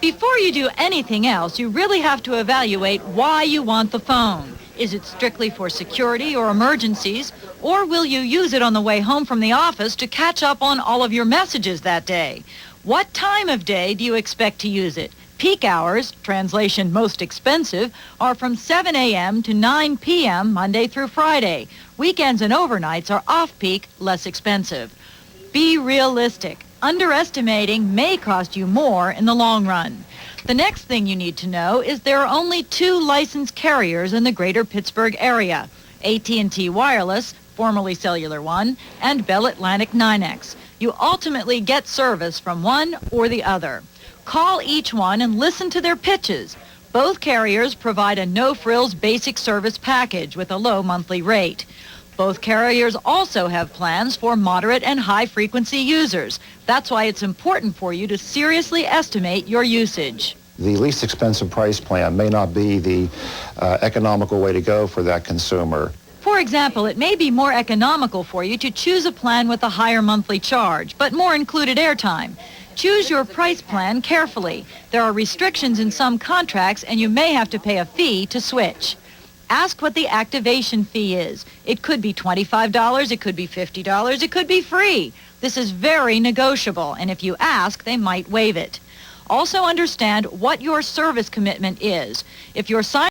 Before you do anything else, you really have to evaluate why you want the phone. Is it strictly for security or emergencies, or will you use it on the way home from the office to catch up on all of your messages that day? What time of day do you expect to use it? Peak hours, translation most expensive, are from 7 a.m. to 9 p.m. Monday through Friday. Weekends and overnights are off-peak, less expensive. Be realistic. Underestimating may cost you more in the long run. The next thing you need to know is there are only 2 licensed carriers in the greater Pittsburgh area, AT&T Wireless, formerly Cellular One, and Bell Atlantic NYNEX. You ultimately get service from one or the other. Call each one and listen to their pitches. Both carriers provide a no-frills basic service package with a low monthly rate. Both carriers also have plans for moderate and high-frequency users. That's why it's important for you to seriously estimate your usage. The least expensive price plan may not be the economical way to go for that consumer. For example, it may be more economical for you to choose a plan with a higher monthly charge, but more included airtime. Choose your price plan carefully. There are restrictions in some contracts, and you may have to pay a fee to switch. Ask what the activation fee is. It could be $25, it could be $50, it could be free. This is very negotiable, and if you ask, they might waive it. Also understand what your service commitment is. If you're signing